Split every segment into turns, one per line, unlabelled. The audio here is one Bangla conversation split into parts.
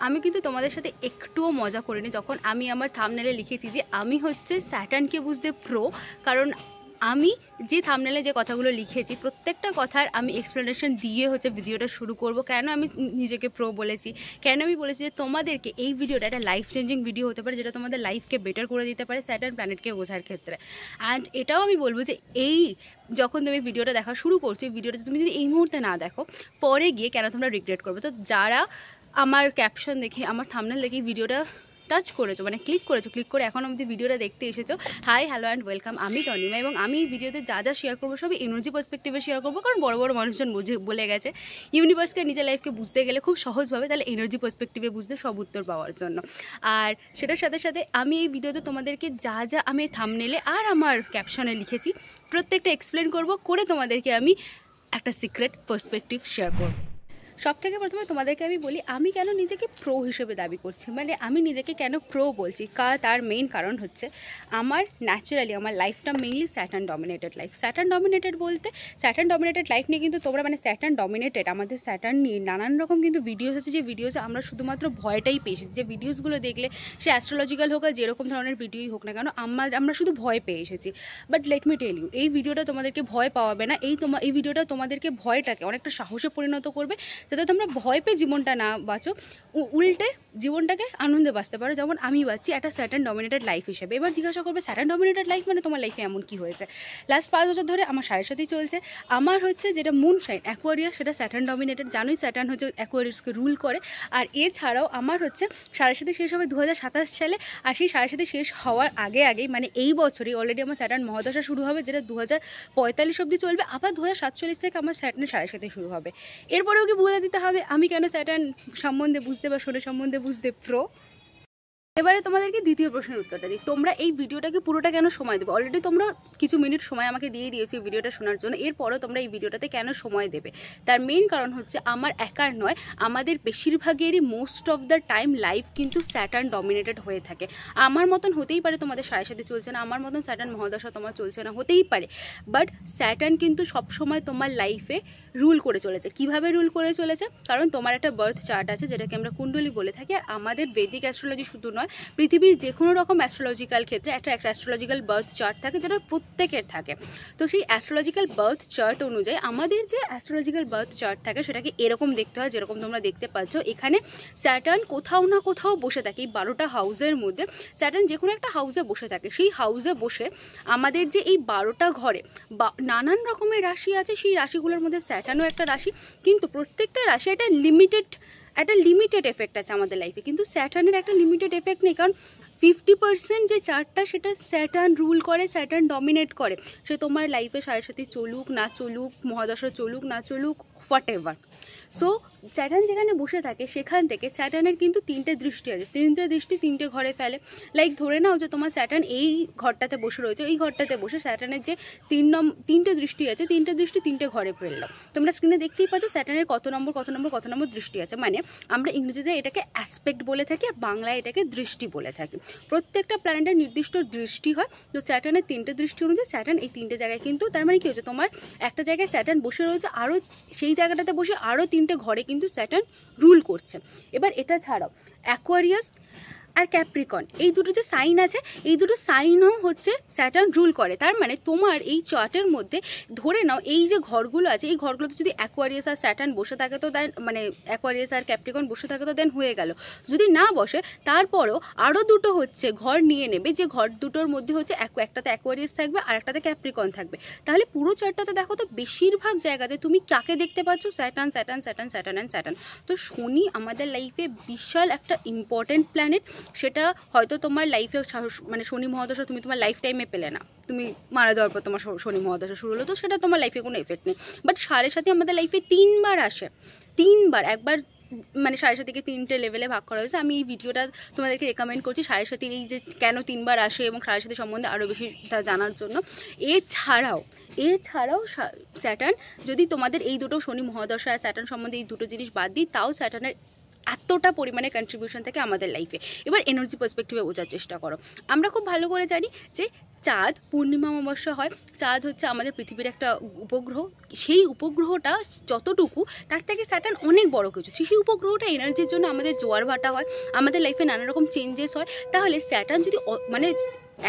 আমি কিন্তু তোমাদের সাথে একটুও মজা করিনি যখন আমি আমার থাম্বনেলে লিখেছি যে আমি হচ্ছে স্যাটার্নকে বুঝতে প্রো। কারণ আমি যে থাম্বনেলে যে কথাগুলো লিখেছি প্রত্যেকটা কথার আমি এক্সপ্লেনেশন দিয়ে হচ্ছে ভিডিওটা শুরু করব। কেন আমি নিজেকে প্রো বলেছি, কেন আমি বলেছি যে তোমাদেরকে এই ভিডিওটা একটা লাইফ চেঞ্জিং ভিডিও হতে পারে, যেটা তোমাদের লাইফকে বেটার করে দিতে পারে স্যাটার্ন প্ল্যানেটকে বোঝার ক্ষেত্রে। অ্যান্ড এটাও আমি বলবো যে এই যখন তুমি ভিডিওটা দেখা শুরু করছো, এই ভিডিওটা তুমি যদি এই মুহূর্তে না দেখো, পরে গিয়ে কেন তোমরা রিগ্রেট করবে। তো যারা আমার ক্যাপশন দেখে, আমার থাম্বনেল দেখে ভিডিওটা টাচ করেছো, মানে ক্লিক করে এখন অবধি ভিডিওটা দেখতে এসেছো, হাই হ্যালো অ্যান্ড ওয়েলকাম। আমি তনিমা, এবং আমি এই ভিডিওতে যা যা শেয়ার করবো সবই এনার্জি পার্সপেক্টিভে শেয়ার করবো। কারণ বড় বড় মানুষজন বলে গেছে ইউনিভার্সকে নিজের লাইফকে বুঝতে গেলে খুব সহজভাবে, তাহলে এনার্জি পার্সপেক্টিভে বুঝতে সব উত্তর পাওয়ার জন্য। আর সেটার সাথে সাথে আমি এই ভিডিওতে তোমাদেরকে যা যা আমি থাম্বনেলে আর আমার ক্যাপশনে লিখেছি প্রত্যেকটা এক্সপ্লেন করে তোমাদেরকে আমি একটা সিক্রেট পার্সপেক্টিভ শেয়ার করবো। সব থেকে প্রথমে তোমাদেরকে আমি বলি আমি কেন নিজেকে প্রো হিসেবে দাবি করছি, মানে আমি নিজেকে কেন প্রো বলছি। তার মেইন কারণ হচ্ছে আমার ন্যাচারালি আমার লাইফটা mainly Saturn dominated life. Saturn dominated বলতে স্যাটার্ন ডমিনেটেড লাইফ নিয়ে কিন্তু তোমরা, মানে স্যাটার্ন ডমিনেটেড আমাদের স্যাটার্ন নিয়ে নানান রকম কিন্তু ভিডিওস আছে, যে ভিডিওসে আমরা শুধুমাত্র ভয়টাই পেয়েছি। যে ভিডিওসগুলো দেখলে সে অ্যাস্ট্রোলজিক্যাল হোক আর যেরকম ধরনের ভিডিওই হোক না কেন, আমরা শুধু ভয় পেয়ে এসেছি। But let me tell you, এই ভিডিওটা তোমাদেরকে ভয় পাওয়াবে না। এই ভিডিওটা তোমাদেরকে ভয়টাকে অনেকটা সাহসে পরিণত করবে, যাতে তোমরা ভয় পেয়ে জীবনটা না বাঁচো, উল্টে জীবনটাকে আনন্দে বাঁচতে পারো, যেমন আমি বাঁচছি একটা স্যাটার্ন ডমিনেটেড লাইফ হিসেবে। এবার জিজ্ঞাসা করবে স্যাটার্ন ডমিনেটেড লাইফ মানে তোমার লাইফে এমন কি হয়েছে। লাস্ট 5 বছর ধরে আমার সাড়ে সাথেই চলছে। আমার হচ্ছে যেটা মুন সাইন অ্যাকোয়ারিয়াস, সেটা স্যাটার্ন ডমিনেটেড। জানোই স্যাটার্ন হচ্ছে অ্যাকোয়ারিয়াসকে রুল করে। আর এছাড়াও আমার হচ্ছে সাড়ে সাথে শেষ হবে 2027 সালে। আর সেই সাড়ে সাথে শেষ হওয়ার আগেই মানে এই বছরই অলরেডি আমার স্যাটার্ন মহাদশা শুরু হবে, যেটা 2045 অবধি চলবে। আবার 2047 থেকে আমার স্যাটার্নের সাড়ে সাথে শুরু হবে। এরপরেও কি বলে দিতে হবে আমি কেন স্যাটার্ন সম্বন্ধে বুঝতে বা শনি সম্বন্ধে বুঝতে প্রো। এবারে তোমাদেরকে দ্বিতীয় প্রশ্নের উত্তরটা দিই, তোমরা এই ভিডিওটাকে পুরোটা কেন সময় দেবে। অলরেডি তোমরা কিছু মিনিট সময় আমাকে দিয়ে দিয়েছো এই ভিডিওটা শোনার জন্য, এরপরও তোমরা এই ভিডিওটাতে কেন সময় দেবে। তার মেইন কারণ হচ্ছে আমার একার নয়, আমাদের বেশিরভাগেরই most of the time life কিন্তু স্যাটার্ন ডমিনেটেড হয়ে থাকে। আমার মতন হতেই পারে তোমাদের সাড়ে সাথে চলছে না, আমার মতন স্যাটার্ন মহাদশা তোমার চলছে না, হতেই পারে। বাট স্যাটার্ন কিন্তু সবসময় তোমার লাইফে রুল করে চলেছে। কিভাবে রুল করে চলেছে, কারণ তোমার একটা বার্থ চার্ট আছে, যেটাকে আমরা কুণ্ডলী বলে থাকি। আর আমাদের বেদিক অ্যাস্ট্রোলজি শুধু নয়, পৃথিবীর যে কোনো রকম অ্যাস্ট্রোলজিক্যাল ক্ষেত্রে একটা অ্যাস্ট্রোলজিক্যাল বার্থ চার্ট থাকে, যেটা প্রত্যেকের থাকে। তো সেই অ্যাস্ট্রোলজিক্যাল বার্থ চার্ট অনুযায়ী আমাদের যে অ্যাস্ট্রোলজিক্যাল বার্থ চার্ট থাকে সেটাকে এরকম দেখতে হয়, যেরকম তোমরা দেখতে পাচ্ছ এখানে স্যাটার্ন কোথাও না কোথাও বসে থাকে। এই 12টা হাউসের মধ্যে স্যাটার্ন যে কোনো একটা হাউসে বসে থাকে। সেই হাউসে বসে আমাদের যে এই 12টা ঘরে নানান রকমের রাশি আছে, সেই রাশিগুলোর মধ্যে স্যাটার্নও একটা রাশি। কিন্তু প্রত্যেকটা রাশি একটা লিমিটেড এফেক্ট আছে আমাদের লাইফে, কিন্তু স্যাটার্নের একটা লিমিটেড এফেক্ট নেই। কারণ 50% যে চার্টটা সেটা স্যাটার্ন রুল করে, স্যাটার্ন ডমিনেট করে। সে তোমার লাইফে সাড়ে সাথে চলুক না চলুক, মহাদশা চলুক না চলুক, হোয়াট এভার। সো স্যাটার্ন যেখানে বসে থাকে সেখান থেকে স্যাটার্নের কিন্তু 3টে দৃষ্টি আছে। 3টে দৃষ্টি 3টে ঘরে ফেলে। লাইক ধরে নাও যে তোমার স্যাটার্ন এই ঘরটাতে বসে রয়েছে, এই ঘরটাতে বসে স্যাটার্নের যে 3টে দৃষ্টি আছে, 3টে দৃষ্টি 3টে ঘরে ফেললো। তোমরা স্ক্রিনে দেখতেই পাচ্ছ স্যাটার্নের কত নম্বর দৃষ্টি আছে। মানে আমরা ইংরেজিতে এটাকে অ্যাসপেক্ট বলে থাকি, আর বাংলায় এটাকে দৃষ্টি বলে থাকি। প্রত্যেকটা প্ল্যানেটের নির্দিষ্ট দৃষ্টি হয়। তো স্যাটার্নের 3টে দৃষ্টি অনুযায়ী স্যাটার্ন এই 3টে জায়গায় কিন্তু, তার মানে কি হচ্ছে, তোমার একটা জায়গায় স্যাটার্ন বসে রয়েছে, আরও সেই জায়গাটাতে বসে আরও 3টে ঘরে কিন্তু স্যাটার্ন রুল করছে। এবার এটা ছাড়াও অ্যাকোয়ারিয়াস আর ক্যাপ্রিকন, এই দুটো যে সাইন আছে, এই দুটো সাইনও হচ্ছে স্যাটার্ন রুল করে। তার মানে তোমার এই চার্টের মধ্যে ধরে নাও এই যে ঘরগুলো আছে, এই ঘরগুলোতে যদি অ্যাকোয়ারিয়াস আর স্যাটার্ন বসে থাকে তো দেন, মানে অ্যাকোয়ারিয়াস আর ক্যাপ্রিকন বসে থাকে তো দেন হয়ে গেল। যদি না বসে তারপরও আরও দুটো হচ্ছে ঘর নিয়ে নেবে, যে ঘর দুটোর মধ্যে হচ্ছে একটাতে অ্যাকোয়ারিয়াস থাকবে আর একটাতে ক্যাপ্রিকন থাকবে। তাহলে পুরো চার্টটাতে দেখো তো বেশিরভাগ জায়গাতে তুমি কাকে দেখতে পাচ্ছ, Saturn Saturn Saturn Saturn and Saturn. তো শনি আমাদের লাইফে বিশাল একটা ইম্পর্টেন্ট প্ল্যানেট। সেটা হয়তো তোমার লাইফে, মানে শনি মহাদশা তুমি তোমার লাইফ টাইমে পেলে না, তুমি মারা যাওয়ার পর তোমার শনি মহাদশা শুরু হলো, তো সেটা তোমার লাইফে কোনো এফেক্ট নেই। বাট সাড়ে সাথে আমাদের লাইফে 3বার আসে, 3বার। একবার মানে সাড়ে সাথীকে 3টে লেভেলে ভাগ করা হয়েছে। আমি এই ভিডিওটা তোমাদেরকে রেকমেন্ড করছি সাড়ে সাথীর এই যে কেন 3বার আসে এবং সাড়ে সাথী সম্বন্ধে আরও বেশি তা জানার জন্য। এছাড়াও স্যাটার্ন, যদি তোমাদের এই দুটো শনি মহাদশা আর স্যাটার্ন সম্বন্ধে এই দুটো জিনিস বাদ দিই, তাও স্যাটার্নের এতটা পরিমাণে কন্ট্রিবিউশন থাকে আমাদের লাইফে। এবার এনার্জি পার্সপেক্টিভে বোঝার চেষ্টা করো। আমরা খুব ভালো করে জানি যে চাঁদ পূর্ণিমা অমাবস্যা হয়। চাঁদ হচ্ছে আমাদের পৃথিবীর একটা উপগ্রহ। সেই উপগ্রহটা যতটুকু, তার থেকে স্যাটার্ন অনেক বড় কিছু। সেই উপগ্রহটা এনার্জির জন্য আমাদের জোয়ার ভাটা হয়, আমাদের লাইফে নানা রকম চেঞ্জেস হয়। তাহলে স্যাটার্ন যদি মানে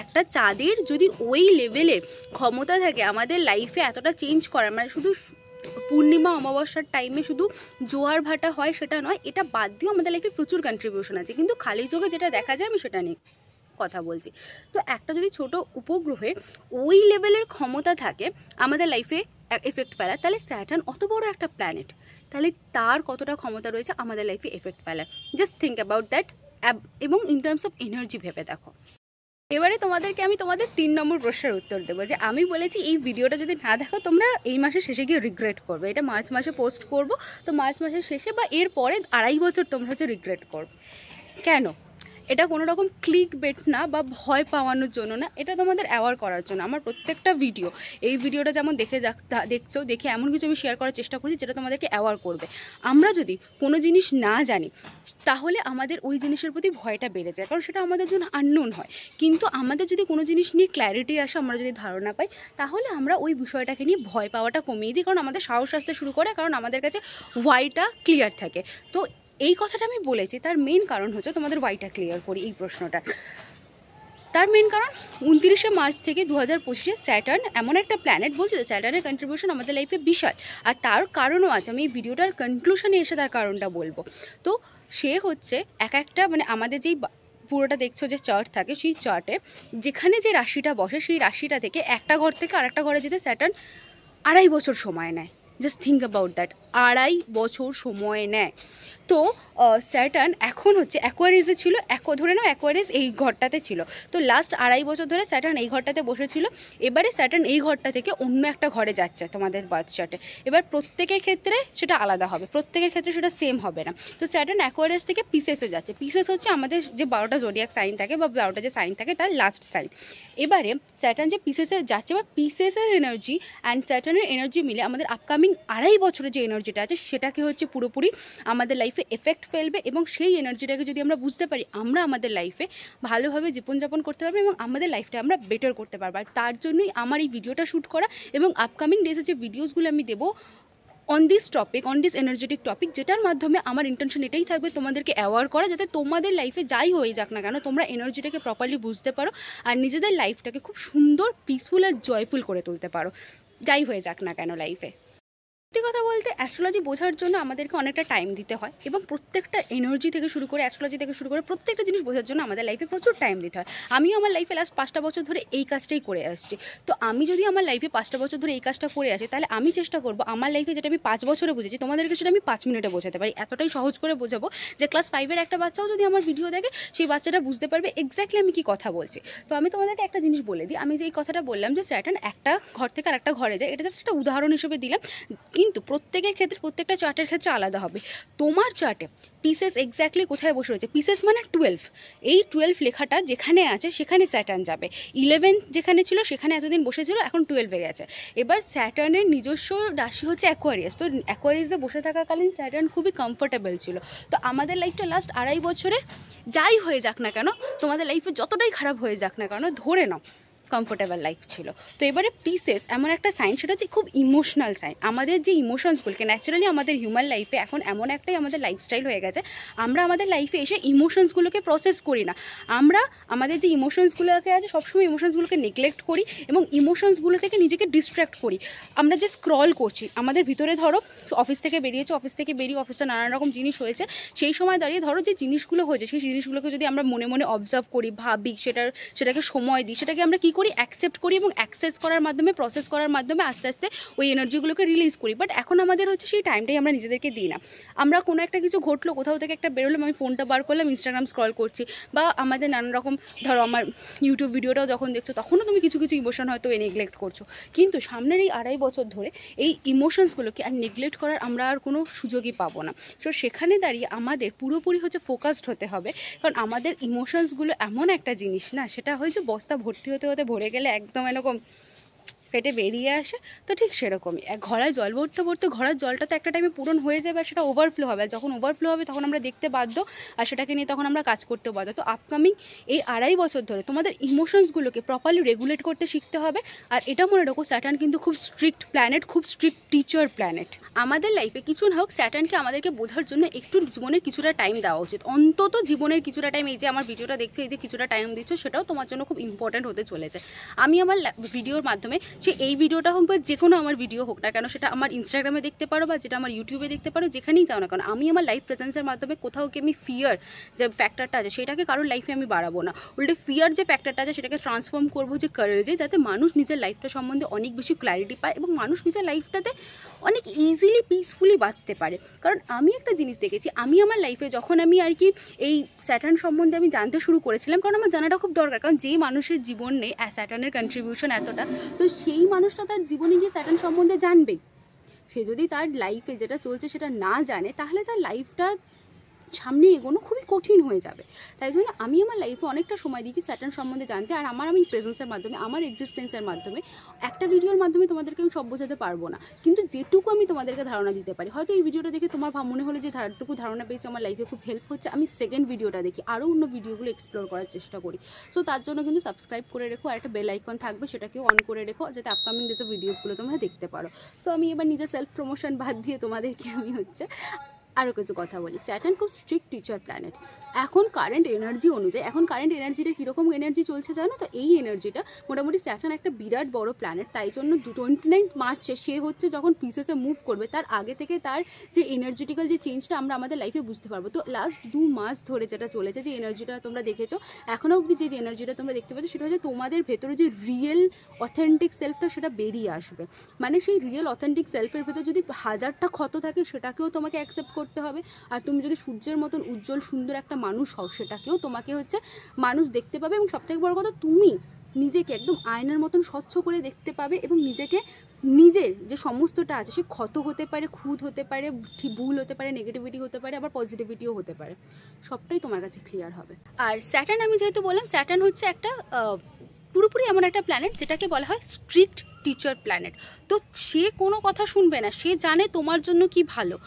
একটা চাঁদের যদি ওই লেভেলের ক্ষমতা থাকে আমাদের লাইফে এতটা চেঞ্জ করার, মানে শুধু পূর্ণিমা অমাবস্যার টাইমে শুধু জোয়ার ভাটা হয় সেটা নয়, এটা বাদ দিয়েও আমাদের লাইফে প্রচুর কন্ট্রিবিউশন আছে, কিন্তু খালি চোখে যেটা দেখা যায় আমি সেটা নিয়ে কথা বলছি। তো একটা যদি ছোট উপগ্রহের ওই লেভেলের ক্ষমতা থাকে আমাদের লাইফে এফেক্ট ফেলার, তাহলে স্যাটার্ন অত বড় একটা প্ল্যানেট, তাহলে তার কতটা ক্ষমতা রয়েছে আমাদের লাইফে এফেক্ট ফেলার। জাস্ট থিঙ্ক অ্যাবাউট দ্যাট, এবং ইন টার্মস অফ এনার্জি ভেবে দেখো। এবারে তোমাদেরকে আমি তোমাদের 3 নম্বর প্রশ্নের উত্তর দেবো, যে আমি বলেছি এই ভিডিওটা যদি না দেখো তোমরা এই মাসের শেষে গিয়ে রিগ্রেট করবে। এটা মার্চ মাসে পোস্ট করব, তো মার্চ মাসের শেষে বা এর পরে 2.5 বছর তোমরা হচ্ছে রিগ্রেট করবে। কেন? এটা কোনো রকম ক্লিক বেট না বা ভয় পাওয়ানোর জন্য না, এটা তোমাদের অ্যাওয়ার করার জন্য। আমার প্রত্যেকটা ভিডিও, এই ভিডিওটা যেমন দেখছো, দেখে এমন কিছু আমি শেয়ার করার চেষ্টা করছি যেটা তোমাদেরকে অ্যাওয়ার করবে। আমরা যদি কোনো জিনিস না জানি তাহলে আমাদের ওই জিনিসের প্রতি ভয়টা বেড়ে যায়, কারণ সেটা আমাদের জন্য আননোন হয়। কিন্তু আমাদের যদি কোনো জিনিস নিয়ে ক্ল্যারিটি আসে, আমরা যদি ধারণা পাই, তাহলে আমরা ওই বিষয়টাকে নিয়ে ভয় পাওয়াটা কমিয়ে দিই, কারণ আমাদের সাহস আসতে শুরু করে, কারণ আমাদের কাছে ওয়াইটা ক্লিয়ার থাকে। তো এই কথাটা আমি বলেছি, তার মেন কারণ হচ্ছে তোমাদের ওয়াইটা ক্লিয়ার করি এই প্রশ্নটা। তার মেন কারণ 29শে মার্চ থেকে 2025-এ স্যাটার্ন এমন একটা প্ল্যানেট, বলছি তো স্যাটার্নের কন্ট্রিবিউশন আমাদের লাইফে বিশাল। আর তার কারণও আছে, আমি এই ভিডিওটার কনক্লুশনে এসে তার কারণটা বলবো। তো সে হচ্ছে একটা মানে আমাদের যেই পুরোটা দেখছো যে চার্ট থাকে, সেই চার্টে যেখানে যে রাশিটা বসে, সেই রাশিটা থেকে একটা ঘর থেকে আরেকটা ঘরে যেতে স্যাটার্ন 2.5 বছর সময় নেয়। জাস্ট থিঙ্ক অ্যাবাউট দ্যাট, 2.5 বছর সময় নেয়। তো স্যাটার্ন এখন হচ্ছে অ্যাকোয়ারিয়াসে ছিল, ধরে নাও অ্যাকোয়ারিয়াস এই ঘরটাতে ছিল। তো লাস্ট 2.5 বছর ধরে স্যাটার্ন এই ঘরটাতে বসেছিল। এবারে স্যাটার্ন এই ঘরটা থেকে অন্য একটা ঘরে যাচ্ছে তোমাদের বার্থ চার্টে। এবার প্রত্যেকের ক্ষেত্রে সেটা আলাদা হবে, প্রত্যেকের ক্ষেত্রে সেটা সেম হবে না। তো স্যাটার্ন অ্যাকোয়ারিয়াস থেকে পিসেসে যাচ্ছে। পিসেস হচ্ছে আমাদের যে 12টা জোডিয়াক সাইন থাকে বা 12টা যে সাইন থাকে তার লাস্ট সাইন। এবারে স্যাটার্ন যে পিসেসে যাচ্ছে বা পিসেসের এনার্জি অ্যান্ড স্যাটার্নের এনার্জি মিলে আমাদের আপকামিং 2.5 বছরের যে এনার্জিটা আছে সেটাকে হচ্ছে পুরোপুরি আমাদের লাইফে এফেক্ট ফেলবে। এবং সেই এনার্জিটাকে যদি আমরা বুঝতে পারি, আমরা আমাদের লাইফে ভালোভাবে জীবনযাপন করতে পারবো এবং আমাদের লাইফটা আমরা বেটার করতে পারবো। আর তার জন্যই আমার এই ভিডিওটা শ্যুট করা, এবং আপকামিং ডেজে যে ভিডিওসগুলো আমি দেবো on this topic, on this energetic topic, যেটার মাধ্যমে আমার ইন্টেনশন এটাই থাকবে তোমাদেরকে অ্যাওয়ার করা, যাতে তোমাদের লাইফে যাই হয়ে যাক না কেন তোমরা এনার্জিটাকে প্রপারলি বুঝতে পারো আর নিজেদের লাইফটাকে খুব সুন্দর, পিসফুল আর জয়ফুল করে তুলতে পারো, যাই হয়ে যাক না কেন লাইফে। সত্যি কথা বলতে অ্যাস্ট্রোলজি বোঝার জন্য আমাদেরকে অনেকটা টাইম দিতে হয়, এবং প্রত্যেকটা এনার্জি থেকে শুরু করে অ্যাস্ট্রোলজি থেকে শুরু করে প্রত্যেকটা জিনিস বোঝার জন্য আমাদের লাইফে প্রচুর টাইম দিতে হয়। আমিও আমার লাইফে লাস্ট 5টা বছর ধরে এই কাজটাই করে আসছি। তো আমি যদি আমার লাইফে 5টা বছর ধরে এই কাজটা করে আসি, তাহলে আমি চেষ্টা করবো আমার লাইফে যেটা আমি 5 বছরে বুঝেছি তোমাদেরকে সেটা আমি 5 মিনিটে বোঝাতে পারি। এতটাই সহজ করে বোঝাবো যে ক্লাস 5-এর একটা বাচ্চাও যদি আমার ভিডিও দেখে সেই বাচ্চাটা বুঝতে পারবে এক্স্যাক্টলি আমি কি কথা বলছি। তো আমি তোমাদেরকে একটা জিনিস বলে দিই, আমি যে এই কথাটা বললাম যে স্যাটার্ন একটা ঘর থেকে আরেকটা ঘরে যায়, এটা জাস্ট একটা উদাহরণ হিসেবে দিলাম, কিন্তু প্রত্যেকের ক্ষেত্রে প্রত্যেকটা চার্টের ক্ষেত্রে আলাদা হবে। তোমার চার্টে পিসেস এক্স্যাক্টলি কোথায় বসে রয়েছে, পিসেস মানে 12, এই 12 লেখাটা যেখানে আছে সেখানে স্যাটার্ন যাবে। 11 যেখানে ছিল সেখানে এতদিন বসেছিল, এখন 12-এ গেছে। এবার স্যাটার্নের নিজস্ব রাশি হচ্ছে অ্যাকোয়ারিয়াস। তো অ্যাকোয়ারিয়াসে বসে থাকাকালীন স্যাটার্ন খুবই কমফোর্টেবল ছিল। তো আমাদের লাইফটা লাস্ট 2.5 বছরে যাই হয়ে যাক না কেন, তোমাদের লাইফে যতটাই খারাপ হয়ে যাক না কেন, ধরে নাও কমফোর্টেবল লাইফ ছিল। তো এবারে পিসেস এমন একটা সাইন, সেটা হচ্ছে খুব ইমোশনাল সাইন। আমাদের যে ইমোশনসগুলোকে ন্যাচারালি আমাদের হিউম্যান লাইফে এখন এমন একটাই আমাদের লাইফস্টাইল হয়ে গেছে, আমরা আমাদের লাইফে এসে ইমোশনসগুলোকে প্রসেস করি না। আমরা আমাদের যে ইমোশনসগুলোকে আছে সবসময় ইমোশনসগুলোকে নেগলেক্ট করি এবং ইমোশনসগুলো থেকে নিজেকে ডিস্ট্র্যাক্ট করি। আমরা যে স্ক্রল করছি আমাদের ভিতরে, ধরো অফিস থেকে বেরিয়েছে, অফিস থেকে বেরিয়ে অফিসে নানান রকম জিনিস হয়েছে, সেই সময় দাঁড়িয়ে ধরো যে জিনিসগুলো হয়েছে সেই জিনিসগুলোকে যদি আমরা মনে মনে অবজার্ভ করি, ভাবি, সেটাকে সময় দিই, সেটাকে আমরা কী করি, অ্যাকসেপ্ট করি এবং অ্যাক্সেস করার মাধ্যমে, প্রসেস করার মাধ্যমে আস্তে আস্তে ওই এনার্জিগুলোকে রিলিজ করি। বাট এখন আমাদের হচ্ছে সেই টাইমটাই আমরা নিজেদেরকে দিই না। আমরা কোনো একটা কিছু ঘটলো, কোথাও থেকে একটা বেরোলাম, আমি ফোনটা বার করলাম, ইনস্টাগ্রাম স্ক্রল করছি, বা আমাদের নানান রকম, ধরো আমার ইউটিউব ভিডিওটাও যখন দেখছো তখনও তুমি কিছু কিছু ইমোশন হয়তো নেগলেক্ট করছো। কিন্তু সামনের এই 2.5 বছর ধরে এই ইমোশনসগুলোকে আর নেগলেক্ট করার আমরা আর কোনো সুযোগই পাবো না। তো সেখানে দাঁড়িয়ে আমাদের পুরোপুরি হচ্ছে ফোকাসড হতে হবে, কারণ আমাদের ইমোশনসগুলো এমন একটা জিনিস না, সেটা হয়েছে বস্তা ভর্তি হতে হতে ভরে গেলে একদম এরকম ফেটে বেরিয়ে আসে। তো ঠিক সেরকমই ঘড়ায় জল ভরতে ভরতে ঘড়ার জলটা তো একটা টাইমে পূরণ হয়ে যাবে, আর সেটা ওভারফ্লো হবে, আর যখন ওভারফ্লো হবে তখন আমরা দেখতে বাধ্য, আর সেটাকে নিয়ে তখন আমরা কাজ করতে বাধ্য। তো আপকামিং এই 2.5 বছর ধরে তোমাদের ইমোশনসগুলোকে প্রপারলি রেগুলেট করতে শিখতে হবে। আর এটা মনে রাখো, স্যাটার্ন কিন্তু খুব স্ট্রিক্ট প্ল্যানেট, খুব স্ট্রিক্ট টিচার প্ল্যানেট। আমাদের লাইফে কিছু না হোক, স্যাটার্নকে আমাদেরকে বোঝার জন্য একটু জীবনের কিছুটা টাইম দেওয়া উচিত, অন্তত জীবনের কিছুটা টাইম। এই যে আমার ভিডিওটা দেখছো, এই যে কিছুটা টাইম দিচ্ছ, সেটাও তোমার জন্য খুব ইম্পর্টেন্ট হতে চলেছে। আমি আমার ভিডিওর মাধ্যমে, সে এই ভিডিওটা হোক বা যে কোনো আমার ভিডিও হোক না কেন, সেটা আমার ইনস্টাগ্রামে দেখতে পারো বা যেটা আমার ইউটিউবে দেখতে পারো, যেখানেই যাও না কেন, আমি আমার লাইফ প্রেজেন্সের মাধ্যমে কোথাও কি আমি ফিয়ার যে ফ্যাক্টরটা আছে সেটাকে কারোর লাইফে আমি বাড়াবো না, উল্টে ফিয়ার যে ফ্যাক্টরটা আছে সেটাকে ট্রান্সফর্ম করবো যে কারেজে, যাতে মানুষ নিজের লাইফটা সম্বন্ধে অনেক বেশি ক্ল্যারিটি পায় এবং মানুষ নিজের লাইফটাতে অনেক ইজিলি পিসফুলি বাঁচতে পারে। কারণ আমি একটা জিনিস দেখেছি, আমি আমার লাইফে যখন আমি আর কি এই স্যাটার্ন সম্বন্ধে আমি জানতে শুরু করেছিলাম, কারণ আমার জানাটা খুব দরকার, কারণ যে মানুষের জীবনে স্যাটার্নের কন্ট্রিবিউশন এতটা, তো সেই মানুষটা তার জীবনে গিয়ে স্যাটার্ন সম্বন্ধে জানবেই। সে যদি তার লাইফে যেটা চলছে সেটা না জানে, তাহলে তার লাইফটা সামনে এগোনো খুবই কঠিন হয়ে যাবে। তাই জন্য আমি আমার লাইফে অনেকটা সময় দিয়েছি স্যাটার্ন সম্বন্ধে জানতে, আর আমি প্রেজেন্সের মাধ্যমে, আমার এক্সিস্টেন্সের মাধ্যমে, একটা ভিডিওর মাধ্যমে তোমাদেরকে আমি সব বোঝাতে পারবো না, কিন্তু যেটুকু আমি তোমাদেরকে ধারণা দিতে পারি, হয়তো এই ভিডিওটা দেখে তোমার মনে হলো যে যেটুকু ধারণা পেয়েছি আমার লাইফে খুব হেল্প হচ্ছে, আমি সেকেন্ড ভিডিওটা দেখি, আরও অন্য ভিডিওগুলো এক্সপ্লোর করার চেষ্টা করি। সো তার জন্য কিন্তু সাবস্ক্রাইব করে রেখো, আর একটা বেল আইকন থাকবে সেটাকেও অন করে রেখো, যাতে আপকামিং ডেজে ভিডিওসগুলো তোমরা দেখতে পারো। সো আমি এবার নিজের সেলফ প্রমোশন বাদ দিয়ে তোমাদেরকে আমি আরও কিছু কথা বলি। স্যাটার্ন খুব স্ট্রিক্ট টিচার প্ল্যানেট। এখন কারেন্ট এনার্জি অনুযায়ী, এখন কারেন্ট এনার্জিটা কীরকম এনার্জি চলছে জানো তো? এই এনার্জিটা মোটামুটি স্যাটার্ন একটা বিরাট বড় প্ল্যানেট, তাই জন্য 29 মার্চে সে হচ্ছে যখন পিসেসে মুভ করবে, তার আগে থেকে তার যে এনার্জেটিক্যাল যে চেঞ্জটা আমরা আমাদের লাইফে বুঝতে পারবো। তো লাস্ট 2 মাস ধরে যেটা চলেছে, যে এনার্জিটা তোমরা দেখেছো, এখনও অবধি যে এনার্জিটা তোমরা দেখতে পাচ্ছ, সেটা হচ্ছে তোমাদের ভেতরে যে রিয়েল অথেন্টিক সেলফটা সেটা বেরিয়ে আসবে। মানে সেই রিয়েল অথেন্টিক সেলফের ভেতরে যদি 1000টা ক্ষত থাকে, সেটাকেও তোমাকে অ্যাকসেপ্ট করতে হবে। আর তুমি যদি সূর্যের মতন উজ্জ্বল সুন্দর একটা মানুষ হও, সেটাকেও তোমাকে মানুষ দেখতে পাবে। এবং সবথেকে বড় কথা, তুমি নিজেকে একদম আয়নার মতন স্বচ্ছ করে দেখতে পাবে, এবং নিজেকে নিজের যে সমস্তটা আছে, সে ক্ষত হতে পারে, খুঁত হতে পারে, ভুল হতে পারে, নেগেটিভিটি হতে পারে, আবার পজিটিভিটিও হতে পারে, সবটাই তোমার কাছে ক্লিয়ার হবে। আর স্যাটার্ন, আমি যেহেতু বললাম, স্যাটার্ন হচ্ছে একটা পুরোপুরি এমন একটা প্ল্যানেট যেটাকে বলা হয় স্ট্রিক্ট টিচার প্ল্যানেট। তো সে কোনো কথা শুনবে না, সে জানে তোমার জন্য কি ভালো।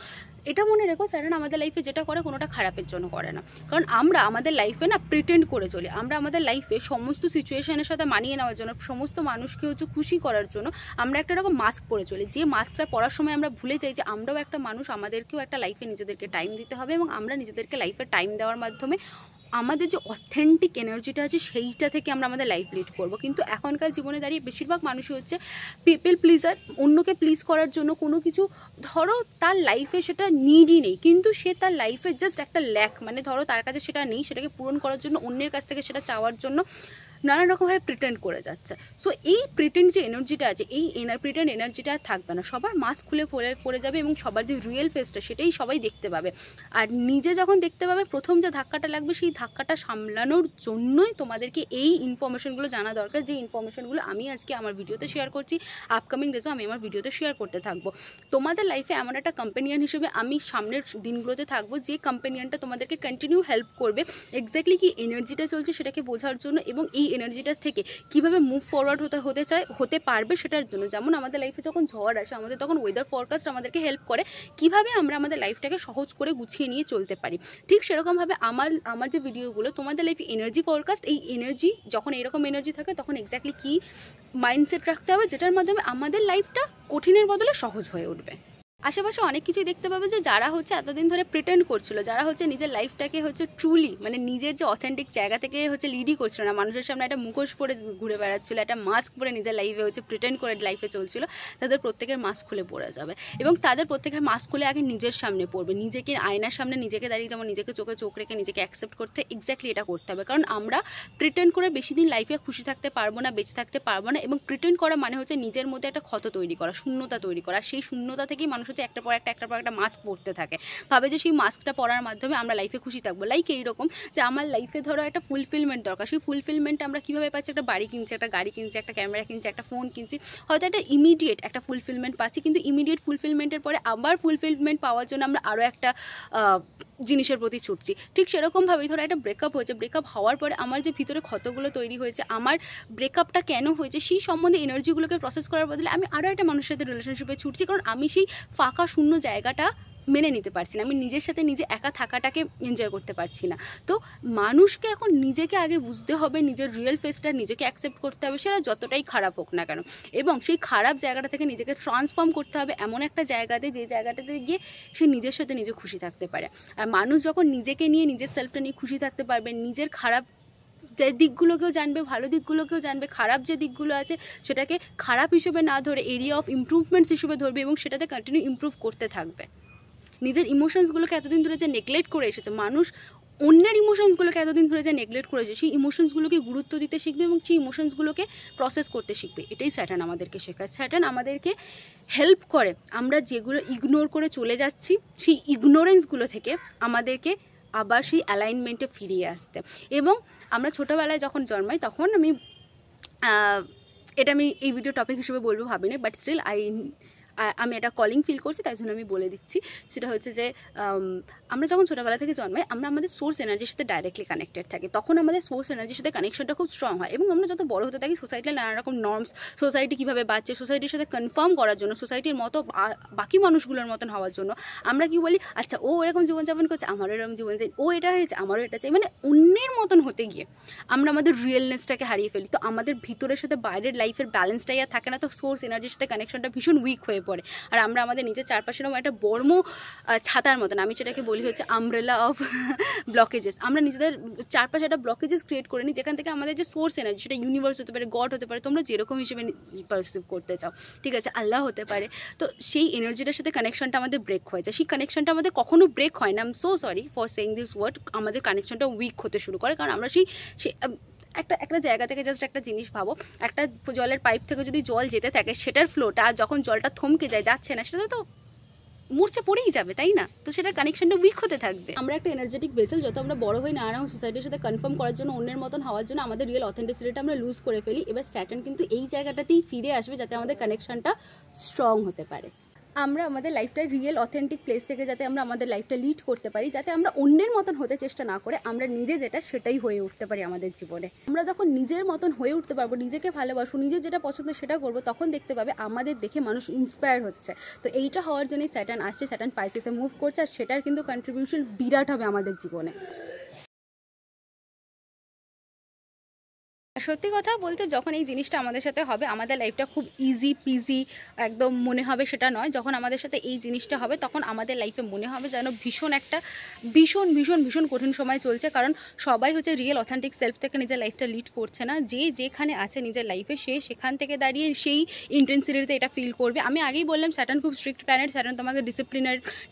এটা মনে রেখো, স্যাটার্ন আমাদের লাইফে যেটা করে, কোনোটা খারাপের জন্য করে না। কারণ আমরা আমাদের লাইফে না প্রিটেন্ড করে চলি, আমরা আমাদের লাইফে সমস্ত সিচুয়েশনের সাথে মানিয়ে নেওয়ার জন্য, সমস্ত মানুষকে খুশি করার জন্য আমরা একটা রকম মাস্ক পরে চলি, যে মাস্কটা পরার সময় আমরা ভুলে যাই যে আমরাও একটা মানুষ, আমাদেরকেও একটা লাইফে নিজেদেরকে টাইম দিতে হবে, এবং আমরা নিজেদেরকে লাইফে টাইম দেওয়ার মাধ্যমে আমাদের যে অথেন্টিক এনার্জিটা আছে সেইটা থেকে আমরা আমাদের লাইফ লিড করব। কিন্তু এখনকার জীবনে দাঁড়িয়ে বেশিরভাগ মানুষই হচ্ছে পিপল প্লিজার, অন্যকে প্লিজ করার জন্য কোনো কিছু, ধরো তার লাইফে সেটা নিডই নেই, কিন্তু সে তার লাইফে জাস্ট একটা ল্যাক, মানে ধরো তার কাছে সেটা নেই, সেটাকে পূরণ করার জন্য অন্যের কাছ থেকে সেটা চাওয়ার জন্য নানা রকমভাবে প্রিটেন্ড করে যাচ্ছে। সো এই প্রিটেন্ড যে এনার্জিটা আছে, এই প্রিটেন্ড এনার্জিটা আর থাকবে না, সবার মাস্ক খুলে পড়ে যাবে, এবং সবার যে রিয়েল ফেসটা সেটাই সবাই দেখতে পাবে। আর নিজে যখন দেখতে পাবে, প্রথম যে ধাক্কাটা লাগবে, সেই ধাক্কাটা সামলানোর জন্যই তোমাদেরকে এই ইনফরমেশনগুলো জানা দরকার, যে ইনফরমেশনগুলো আমি আজকে আমার ভিডিওতে শেয়ার করছি, আপকামিং ডেজও আমি আমার ভিডিওতে শেয়ার করতে থাকবো। তোমাদের লাইফে এমন একটা কম্পেনিয়ান হিসেবে আমি সামনের দিনগুলোতে থাকবো, যে কম্পেনিয়ানটা তোমাদেরকে কন্টিনিউ হেল্প করবে এক্স্যাক্টলি কি এনার্জিটা চলছে সেটাকে বোঝার জন্য, এবং এই এনার্জিটার থেকে কিভাবে মুভ ফরওয়ার্ড হতে পারবে সেটার জন্য। যেমন আমাদের লাইফে যখন ঝড় আসে, আমাদের তখন ওয়েদার ফরকাস্ট আমাদেরকে হেল্প করে কিভাবে আমরা আমাদের লাইফটাকে সহজ করে গুছিয়ে নিয়ে চলতে পারি। ঠিক সেরকমভাবে আমার যে ভিডিওগুলো তোমাদের লাইফে এনার্জি ফরকাস্ট, এই এনার্জি যখন এরকম এনার্জি থাকে, তখন এক্স্যাক্টলি কী মাইন্ডসেট রাখতে হবে, যেটার মাধ্যমে আমাদের লাইফটা কঠিনের বদলে সহজ হয়ে উঠবে। আশেপাশে অনেক কিছুই দেখতে পাবে যে যারা এতদিন ধরে প্রিটেন্ড করছিল, যারা নিজের লাইফটাকে ট্রুলি, মানে নিজের যে অথেন্টিক জায়গা থেকে লিডই করছিল না, মানুষের সামনে একটা মুখোশ পরে ঘুরে বেড়াচ্ছিল, একটা মাস্ক পরে নিজের লাইফে প্রিটেন্ড করে লাইফে চলছিল, তাদের প্রত্যেকের মাস্ক খুলে পড়ে যাবে। এবং তাদের প্রত্যেকের মাস্ক খুলে আগে নিজের সামনে পড়বে, নিজেকে আয়নার সামনে নিজেকে দাঁড়িয়ে যেমন নিজেকে চোখে চোখ রেখে নিজেকে অ্যাকসেপ্ট করতে, এক্স্যাক্টলি এটা করতে হবে। কারণ আমরা প্রিটেন্ড করে বেশি দিন লাইফে খুশি থাকতে পারবো না, বেঁচে থাকতে পারবো না। এবং প্রিটেন্ড করা মানে নিজের মধ্যে একটা ক্ষত তৈরি করা, শূন্যতা তৈরি করা, সেই শূন্যতা থেকেই মানুষের হচ্ছে একটার পর একটা মাস্ক পরতে থাকে, ভাবে যে সেই মাস্কটা পরার মাধ্যমে আমরা লাইফে খুশি থাকবো। লাইক এইরকম যে আমার লাইফে ধরো একটা ফুলফিলমেন্ট দরকার, সেই ফুলফিলমেন্ট আমরা কীভাবে পাচ্ছি? একটা বাড়ি কিনছি, একটা গাড়ি কিনছি, একটা ক্যামেরা কিনছি, একটা ফোন কিনছি, হয়তো একটা ইমিডিয়েট একটা ফুলফিলমেন্ট পাচ্ছি, কিন্তু ইমিডিয়েট ফুলফিলমেন্টের পরে আবার ফুলফিলমেন্ট পাওয়ার জন্য আমরা আরও একটা জিনিসের প্রতি ছুটছি। ঠিক সেরকমভাবেই ধরো একটা ব্রেকআপ হয়েছে, ব্রেকআপ হওয়ার পরে আমার যে ভিতরে ক্ষতগুলো তৈরি হয়েছে, আমার ব্রেকআপটা কেন হয়েছে সেই সম্বন্ধে এনার্জিগুলোকে প্রসেস করার বদলে আমি আরও একটা মানুষের সাথে রিলেশনশিপে ছুটছি, কারণ আমি সেই ফাঁকা শূন্য জায়গাটা মেনে নিতে পারছি না, আমি নিজের সাথে নিজে একা থাকাটাকে এনজয় করতে পারছি না। তো মানুষকে এখন নিজেকে আগে বুঝতে হবে, নিজের রিয়েল ফেসটা নিজেকে অ্যাকসেপ্ট করতে হবে, সেটা যতটাই খারাপ হোক না কেন, এবং সেই খারাপ জায়গাটা থেকে নিজেকে ট্রান্সফর্ম করতে হবে এমন একটা জায়গাতে, যে জায়গাটাতে গিয়ে সে নিজের সাথে নিজে খুশি থাকতে পারে। আর মানুষ যখন নিজেকে নিয়ে, নিজের সেলফটা নিয়ে খুশি থাকতে পারবে, নিজের খারাপ যে দিকগুলোকেও জানবে, ভালো দিকগুলোকেও জানবে, খারাপ যে দিকগুলো আছে সেটাকে খারাপ হিসেবে না ধরে এরিয়া অফ ইমপ্রুভমেন্টস হিসেবে ধরবে এবং সেটাতে কন্টিনিউ ইমপ্রুভ করতে থাকবে। নিজের ইমোশনসগুলোকে এতদিন ধরে যে নেগলেক্ট করে এসেছে মানুষ, অন্যের ইমোশনসগুলোকে এতদিন ধরে যে নেগলেক্ট করেছে, সেই ইমোশনসগুলোকে গুরুত্ব দিতে শিখবে এবং সেই ইমোশনসগুলোকে প্রসেস করতে শিখবে। এটাই স্যাটার্ন আমাদেরকে শেখায়। স্যাটার্ন আমাদেরকে হেল্প করে আমরা যেগুলো ইগনোর করে চলে যাচ্ছি সেই ইগনোরেন্সগুলো থেকে আমাদেরকে আবার সেই অ্যালাইনমেন্টে ফিরিয়ে আসতে। এবং আমরা ছোটোবেলায় যখন জন্মাই তখন এটা আমি এই ভিডিও টপিক হিসেবে বলবো ভাবিনি, বাট স্টিল আমি একটা কলিং ফিল করছি, তাই জন্য আমি বলে দিচ্ছি। সেটা হচ্ছে যে আমরা যখন ছোটোবেলা থেকে জন্মাই আমরা আমাদের সোর্স এনার্জির সাথে ডাইরেক্টলি কানেক্টেড থাকি, তখন আমাদের সোর্স এনার্জির সাথে কানেকশনটা খুব স্ট্রং হয়। এবং আমরা যত বড় হতে থাকি সোসাইটির নানা রকম নর্মস, সোসাইটি কীভাবে বাড়ছে, সোসাইটির সাথে কনফার্ম করার জন্য, সোসাইটির মতো বাকি মানুষগুলোর মতন হওয়ার জন্য আমরা কি বলি, আচ্ছা ও এরকম জীবনযাপন করছে, আমারও এরকম জীবন চাই, ও এটা হয়েছে আমারও এটা চাই, মানে অন্যের মতন হতে গিয়ে আমরা আমাদের রিয়েলনেসটাকে হারিয়ে ফেলি। তো আমাদের ভিতরের সাথে বাইরের লাইফের ব্যালেন্সটাই আর থাকে না, তো সোর্স এনার্জির সাথে কানেকশনটা ভীষণ উইক হয়ে পড়ে। আর আমরা আমাদের নিজের চারপাশের একটা বর্ম ছাতার মতন, আমি সেটাকে বলি হচ্ছে আমব্রেলা অফ ব্লকেজেস, আমরা নিজেদের চারপাশে একটা ব্লকেজেস ক্রিয়েট করে নিই, যেখান থেকে আমাদের যে সোর্স এনার্জি, সেটা ইউনিভার্স হতে পারে, গড হতে পারে, তোমরা যেরকম হিসেবে পারসিভ করতে চাও, ঠিক আছে, আল্লাহ হতে পারে। তো সেই এনার্জিটার সাথে কানেকশনটা আমাদের ব্রেক হয়ে যায়। সেই কানেকশনটা আমাদের কখনো ব্রেক হয় না, I am so sorry for saying this word, আমাদের কানেকশনটা উইক হতে শুরু করে, কারণ আমরা সেই একটা জায়গা থেকে জাস্ট একটা জিনিস ভাবো, একটা জলের পাইপ থেকে যদি জল যেতে থাকে, সেটার ফ্লোটা যখন জলটা থমকে যায়, যাচ্ছে না, সেটা তো মূর্ছে পড়েই যাবে, তাই না? তো সেটার কানেকশনটা উইক হতে থাকবে। আমরা একটা এনার্জেটিক ভেসেল, যত আমরা বড় হই না আরাম সোসাইটির সাথে কনফার্ম করার জন্য, অন্যের মতন হওয়ার জন্য আমাদের রিয়েল অথেন্টিসিটিটা আমরা লুজ করে ফেলি। এবার স্যাটার্ন কিন্তু এই জায়গাটাতেই ফিরে আসবে, যাতে আমাদের কানেকশনটা স্ট্রং হতে পারে। আমরা আমাদের লাইফটা রিয়েল অথেন্টিক প্লেস থেকে যাতে আমরা আমাদের লাইফটা লিড করতে পারি, যাতে আমরা অন্যের মতন হতে চেষ্টা না করে আমরা নিজে যেটা সেটাই হয়ে উঠতে পারি আমাদের জীবনে। আমরা যখন নিজের মতন হয়ে উঠতে পারবো, নিজেকে ভালোবাসবো, নিজের যেটা পছন্দ সেটা করবো, তখন দেখতে পাবে আমাদের দেখে মানুষ ইন্সপায়ার হচ্ছে। তো এইটা হওয়ার জন্যই স্যাটার্ন আসছে, স্যাটার্ন পাইসেসে মুভ করছে, আর সেটার কিন্তু কন্ট্রিবিউশন বিরাট হবে আমাদের জীবনে। সত্যি কথা বলতে যখন এই জিনিসটা আমাদের সাথে হবে, আমাদের লাইফটা খুব ইজি পিজি একদম মনে হবে, সেটা নয়। যখন আমাদের সাথে এই জিনিসটা হবে তখন আমাদের লাইফে মনে হবে যেন ভীষণ একটা ভীষণ ভীষণ ভীষণ কঠিন সময় চলছে, কারণ সবাই হচ্ছে রিয়েল অথেন্টিক সেলফ থেকে নিজের লাইফটা লিড করছে না। যে যেখানে আছে নিজের লাইফে, সে সেখান থেকে দাঁড়িয়ে সেই ইন্টেন্সিটিতে এটা ফিল করবে। আমি আগেই বললাম স্যাটার্ন খুব স্ট্রিক্ট প্ল্যানেট, স্যাটার্ন তোমাকে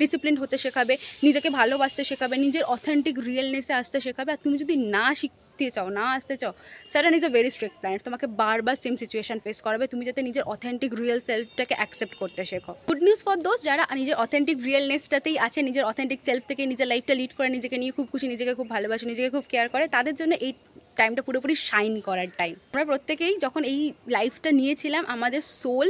ডিসিপ্লিন হতে শেখাবে, নিজেকে ভালোবাসতে শেখাবে, নিজের অথেন্টিক রিয়েলনেসে আসতে শেখাবে। আর তুমি যদি না চাও, না আসতে চাও, Saturn is a very strict planet, তোমাকে বারবার সেম সিচুয়েশন ফেস করাবে, তুমি যাতে নিজের অথেন্টিক রিয়েল সেলফটাকে অ্যাকসেপ্ট করতে শেখো। গুড নিউজ ফর দোজ যারা নিজের অথেন্টিক রিয়েলনেসটাতেই আছে, নিজের অথেন্টিক সেলফ থেকে নিজের লাইফটা লিড করে, নিজেকে নিয়ে খুব খুশি, নিজেকে খুব ভালোবাসে, নিজেকে খুব কেয়ার করে, তাদের জন্য এই টাইমটা পুরোপুরি শাইন করার টাইম। আমরা প্রত্যেকেই যখন এই লাইফটা নিয়েছিলাম, আমাদের সোল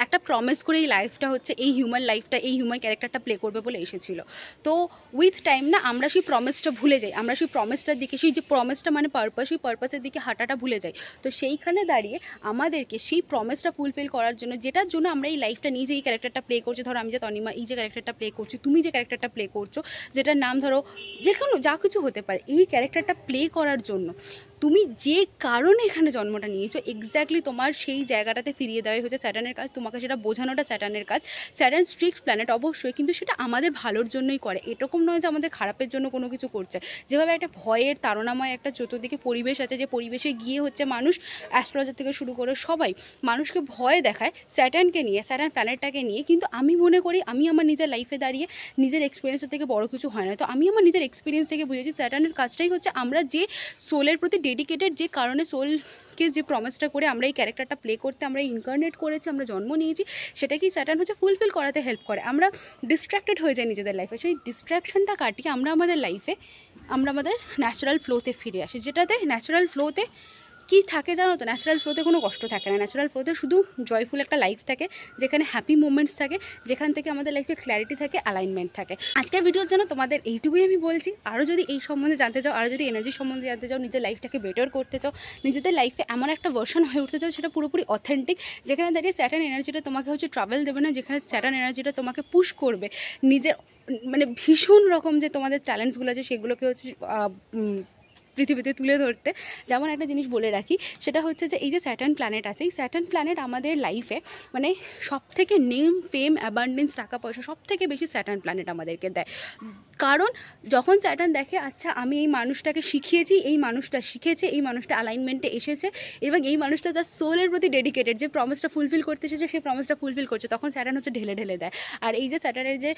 একটা প্রমিস করে এই লাইফটা হচ্ছে এই হিউম্যান লাইফটা, এই হিউম্যান ক্যারেক্টারটা প্লে করবে বলে এসেছিল। তো উইথ টাইম না আমরা সেই প্রমিসটা ভুলে যাই, আমরা সেই প্রমিসটার দিকে, সেই যে প্রমিসটা মানে পারপাস, সেই পারপাসের দিকে হাঁটাটা ভুলে যাই। তো সেইখানে দাঁড়িয়ে আমাদেরকে সেই প্রমিসটা ফুলফিল করার জন্য, যেটার জন্য আমরা এই লাইফটা নিয়ে যে এই ক্যারেক্টারটা প্লে করছি, ধরো আমি যে তনিমা এই যে ক্যারেক্টারটা প্লে করছি, তুমি যে ক্যারেক্টারটা প্লে করছো, যেটার নাম ধরো যে কোনো যা কিছু হতে পারে, এই ক্যারেক্টারটা প্লে করার জন্য তুমি যে কারণে এখানে জন্মটা নিয়েছো, এক্স্যাক্টলি তোমার সেই জায়গাটাতে ফিরিয়ে দেওয়াই হচ্ছে স্যাটার্নের কাজ। তোমাকে সেটা বোঝানোটা স্যাটার্নের কাজ। স্যাটার্ন স্ট্রিক্ট প্ল্যানেট অবশ্যই, কিন্তু সেটা আমাদের ভালোর জন্যই করে, এরকম নয় যে আমাদের খারাপের জন্য কোনো কিছু করছে। যেভাবে একটা ভয়ের তাড়নাময় একটা চতুর্দিকে পরিবেশ আছে, যে পরিবেশে গিয়ে হচ্ছে মানুষ অ্যাস্ট্রোলজার থেকে শুরু করে সবাই মানুষকে ভয় দেখায় স্যাটার্নকে নিয়ে, স্যাটার্ন প্ল্যানেটটাকে নিয়ে, কিন্তু আমি মনে করি আমি আমার নিজের লাইফে দাঁড়িয়ে নিজের এক্সপিরিয়েন্সের থেকে বড় কিছু হয় না। তো আমি আমার নিজের এক্সপিরিয়েন্স থেকে বুঝেছি স্যাটার্নের কাজটাই হচ্ছে আমরা যে সোলের প্রতি ডেডিকেটেড, যে কারণে সোলকে যে প্রমিসটা করে আমরা এই ক্যারেক্টারটা প্লে করতে আমরা ইনকার্নেট করেছি, আমরা জন্ম নিয়েছি সেটাকেই স্যাটার্ন হচ্ছে ফুলফিল করাতে হেল্প করে। আমরা ডিস্ট্র্যাক্টেড হয়ে যাই নিজেদের লাইফে, সেই ডিস্ট্র্যাকশনটা কাটিয়ে আমরা আমাদের লাইফে আমরা আমাদের ন্যাচারাল ফ্লোতে ফিরে আসি, যেটাতে ন্যাচারাল ফ্লোতে কি থাকে জানো তো, ন্যাচারাল ফ্লোতে কোনো কষ্ট থাকে না, ন্যাচারাল ফ্লোতে শুধু জয়ফুল একটা লাইফ থাকে, যেখানে হ্যাপি মোমেন্টস থাকে, যেখান থেকে আমাদের লাইফে ক্ল্যারিটি থাকে, অ্যালাইনমেন্ট থাকে। আজকের ভিডিওর জন্য তোমাদের এইটুকুই আমি বলছি। আরও যদি এই সম্বন্ধে জানতে চাও, আরও যদি এনার্জি সম্বন্ধে জানতে চাও, নিজের লাইফটাকে বেটার করতে চাও, নিজেদের লাইফে এমন একটা ভার্সন হয়ে উঠতে চাও সেটা পুরোপুরি অথেন্টিক, যেখানে দাঁড়িয়ে স্যাটার্ন এনার্জিটা তোমাকে হচ্ছে ট্রাভেল দেবে না, যেখানে স্যাটার্ন এনার্জিটা তোমাকে পুশ করবে নিজের মানে ভীষণ রকম যে তোমাদের ট্যালেন্টসগুলো আছে সেগুলোকে হচ্ছে পৃথিবীতে তুলে ধরতে। যেমন একটা জিনিস বলে রাখি, সেটা হচ্ছে যে এই যে স্যাটার্ন প্ল্যানেট আছে, এই স্যাটার্ন প্ল্যানেট আমাদের লাইফে মানে সব থেকে নেম, ফেম, অ্যাবান্ডেন্স, টাকা পয়সা সব থেকে বেশি স্যাটার্ন প্ল্যানেট আমাদেরকে দেয়। কারণ যখন স্যাটার্ন দেখে আচ্ছা আমি এই মানুষটাকে শিখিয়েছি, এই মানুষটা শিখেছে, এই মানুষটা অ্যালাইনমেন্টে এসেছে এবং এই মানুষটা তার সোলের প্রতি ডেডিকেটেড, যে প্রমিসটা ফুলফিল করতে এসেছে সেই প্রমিসটা ফুলফিল করছে, তখন স্যাটার্ন হচ্ছে ঢেলে ঢেলে দেয়। আর এই যে স্যাটার্নের যে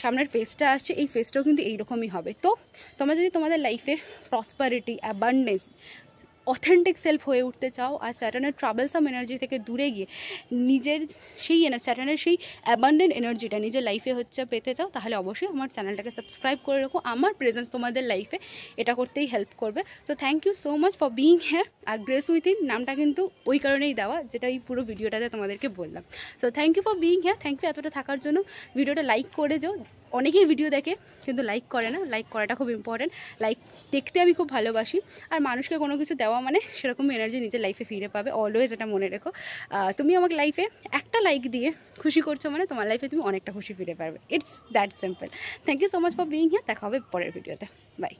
সামনের ফেসটা আসছে, এই ফেসটাও কিন্তু এইরকমই হবে। তো তোমরা যদি তোমাদের লাইফে প্রসপারিটি, অ্যাবান্ডেন্স, অথেন্টিক সেলফ হয়ে উঠতে চাও আর স্যাটার্নের ট্রাভেলসাম এনার্জি থেকে দূরে গিয়ে নিজের সেই স্যাটার্নের সেই অ্যাবান্ডেন্ট এনার্জিটা নিজের লাইফে হচ্ছে পেতে চাও, তাহলে অবশ্যই আমার চ্যানেলটাকে সাবস্ক্রাইব করে রাখো। আমার প্রেজেন্স তোমাদের লাইফে এটা করতেই হেল্প করবে। So thank you so much for being here. আর গ্রেস উইথিন নামটা কিন্তু ওই কারণেই দেওয়া, যেটা এই পুরো ভিডিওটাতে তোমাদেরকে বললাম। So thank you for being here, thank you এতটা থাকার জন্য। ভিডিওটা লাইক করে যাও। অনেকেই ভিডিও দেখে কিন্তু লাইক করে না, লাইক করাটা খুব ইম্পর্টেন্ট। লাইক দেখতে আমি খুব ভালোবাসি, আর মানুষকে কোনো কিছু দেওয়া মানে সেরকমই এনার্জি নিজের লাইফে ফিরে পাবে। অলওয়েজ এটা মনে রেখো। তুমি আমাকে লাইফে একটা লাইক দিয়ে খুশি করছো মানে তোমার লাইফে তুমি অনেকটা খুশি ফিরে পাবে। It's that simple. Thank you so much for being here. দেখা হবে পরের ভিডিওতে। বাই।